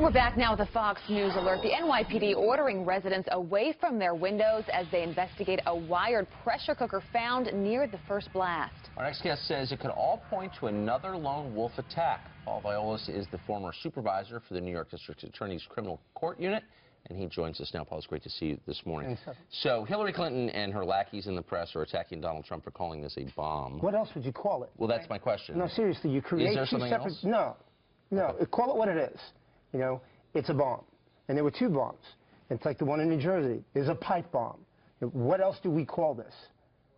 We're back now with a Fox News alert. The NYPD ordering residents away from their windows as they investigate a wired pressure cooker found near the first blast. Our next guest says it could all point to another lone wolf attack. Paul Violas is the former supervisor for the New York District Attorney's Criminal Court Unit, and he joins us now. Paul, it's great to see you this morning. So Hillary Clinton and her lackeys in the press are attacking Donald Trump for calling this a bomb. What else would you call it? Well, that's my question. No, seriously, you create is there two something separate... else? No, okay. Call it what it is. You know, it's a bomb. And there were two bombs. It's like the one in New Jersey. It's a pipe bomb. What else do we call this?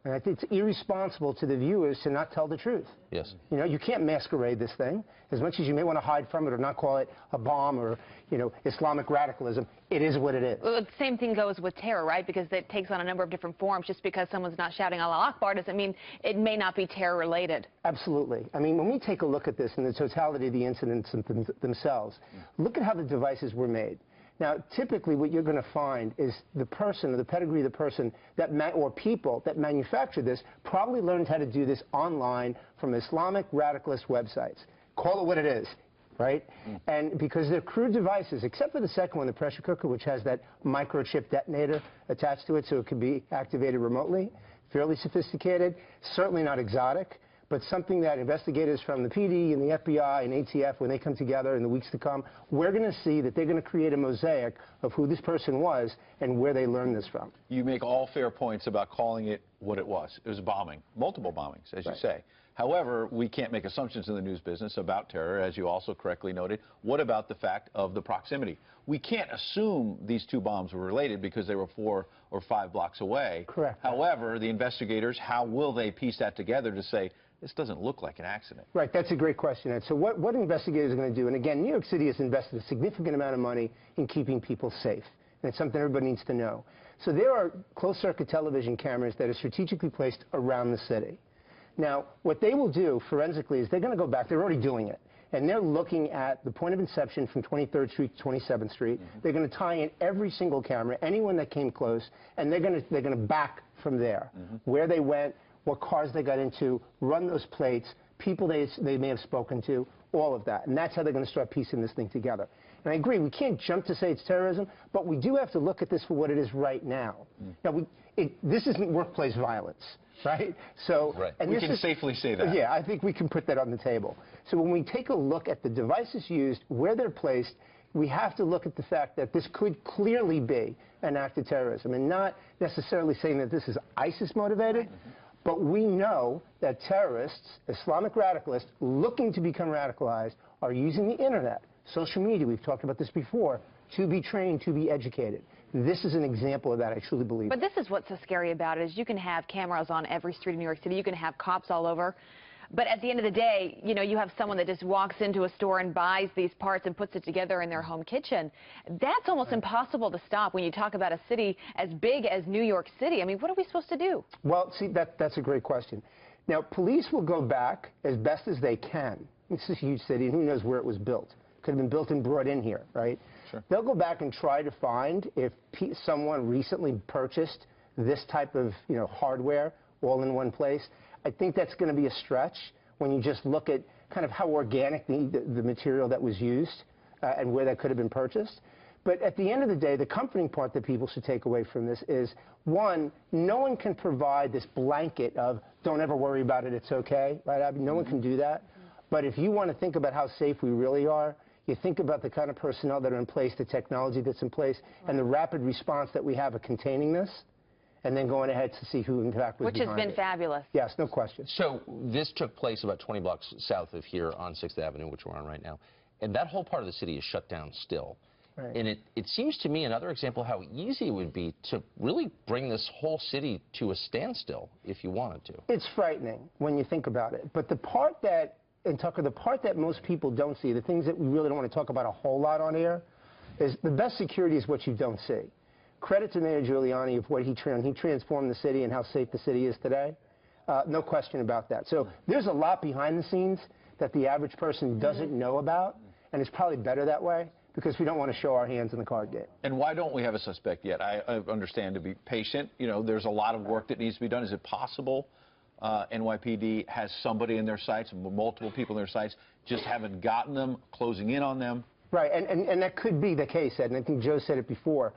And I think it's irresponsible to the viewers to not tell the truth. Yes. You know, you can't masquerade this thing. As much as you may want to hide from it or not call it a bomb or, you know, Islamic radicalism, it is what it is. Well, the same thing goes with terror, right? Because it takes on a number of different forms. Just because someone's not shouting Allah Akbar doesn't mean it may not be terror-related. Absolutely. I mean, when we take a look at this and the totality of the incidents themselves, look at how the devices were made. Now, typically what you're going to find is the person, or the pedigree of the person, or people that manufactured this probably learned how to do this online from Islamic radicalist websites. Call it what it is, right? And because they're crude devices, except for the second one, the pressure cooker, which has that microchip detonator attached to it so it can be activated remotely, fairly sophisticated, certainly not exotic, but something that investigators from the PD and the FBI and ATF, when they come together in the weeks to come, we're going to see that they're going to create a mosaic of who this person was and where they learned this from. You make all fair points about calling it what it was. It was a bombing, multiple bombings, as you say. However, we can't make assumptions in the news business about terror, as you also correctly noted. What about the fact of the proximity? We can't assume these two bombs were related because they were 4 or 5 blocks away. Correct. However, the investigators, how will they piece that together to say, this doesn't look like an accident? Right, that's a great question, Ed. So what investigators are going to do, and again, New York City has invested a significant amount of money in keeping people safe, and it's something everybody needs to know. So there are closed-circuit television cameras that are strategically placed around the city. Now, what they will do forensically is they're going to go back, they're already doing it, and they're looking at the point of inception from 23rd Street to 27th Street. They're going to tie in every single camera, anyone that came close, and they're going to back from there, where they went, what cars they got into, run those plates, people they may have spoken to, all of that. And that's how they're going to start piecing this thing together. And I agree, we can't jump to say it's terrorism, but we do have to look at this for what it is right now. Now, this isn't workplace violence, right? So, and we can safely say that. Yeah, I think we can put that on the table. So when we take a look at the devices used, where they're placed, we have to look at the fact that this could clearly be an act of terrorism, and not necessarily saying that this is ISIS motivated. But we know that terrorists, Islamic radicalists, looking to become radicalized, are using the internet, social media, we've talked about this before, to be trained, to be educated. This is an example of that, I truly believe. But this is what's so scary about it, is you can have cameras on every street in New York City, you can have cops all over. But at the end of the day, you know, you have someone that just walks into a store and buys these parts and puts it together in their home kitchen. That's almost impossible to stop when you talk about a city as big as New York City. I mean, what are we supposed to do? Well, see, that's a great question. Now, police will go back as best as they can. This is a huge city, and who knows where it was built. Could have been built and brought in here, right? Sure. They'll go back and try to find if someone recently purchased this type of, you know, hardware all in one place. I think that's going to be a stretch when you just look at kind of how organic the material that was used and where that could have been purchased. But at the end of the day, the comforting part that people should take away from this is, one, no one can provide this blanket of don't ever worry about it, it's okay, right? I mean, no one can do that. But if you want to think about how safe we really are, you think about the kind of personnel that are in place, the technology that's in place, and the rapid response that we have of containing this, and then going ahead to see who, in fact, was behind it. Which has been fabulous. Yes, no question. So this took place about 20 blocks south of here on 6th Avenue, which we're on right now. And that whole part of the city is shut down still. Right. And it seems to me another example how easy it would be to really bring this whole city to a standstill if you wanted to. It's frightening when you think about it. But the part that, and Tucker, the part that most people don't see, the things that we really don't want to talk about a whole lot on air, is the best security is what you don't see. Credit to Mayor Giuliani of what he transformed the city and how safe the city is today. No question about that. So there's a lot behind the scenes that the average person doesn't know about, and it's probably better that way because we don't want to show our hands in the card game. And why don't we have a suspect yet? I understand to be patient. You know, there's a lot of work that needs to be done. Is it possible NYPD has somebody in their sights, multiple people in their sights, just haven't gotten them, closing in on them? Right, and that could be the case, Ed, and I think Joe said it before,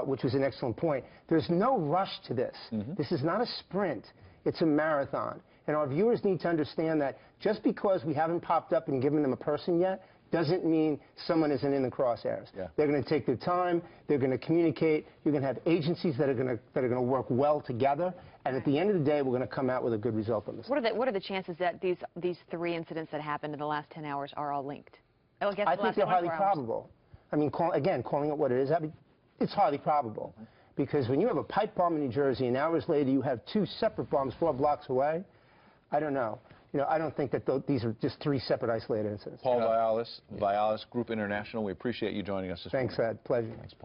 which was an excellent point. There's no rush to this. This is not a sprint. It's a marathon. And our viewers need to understand that just because we haven't popped up and given them a person yet doesn't mean someone isn't in the crosshairs. Yeah. They're going to take their time. They're going to communicate. You're going to have agencies that are going to work well together. And at the end of the day, we're going to come out with a good result on this. What are the chances that these 3 incidents that happened in the last 10 hours are all linked? I think they're highly probable. I mean, calling it what it is, it's highly probable. Because when you have a pipe bomb in New Jersey and hours later you have 2 separate bombs 4 blocks away, I don't know. I don't think that these are just 3 separate isolated incidents. Paul Vialis, Vialis Group International, we appreciate you joining us this morning. Thanks, Ed. Pleasure. Thanks, Paul.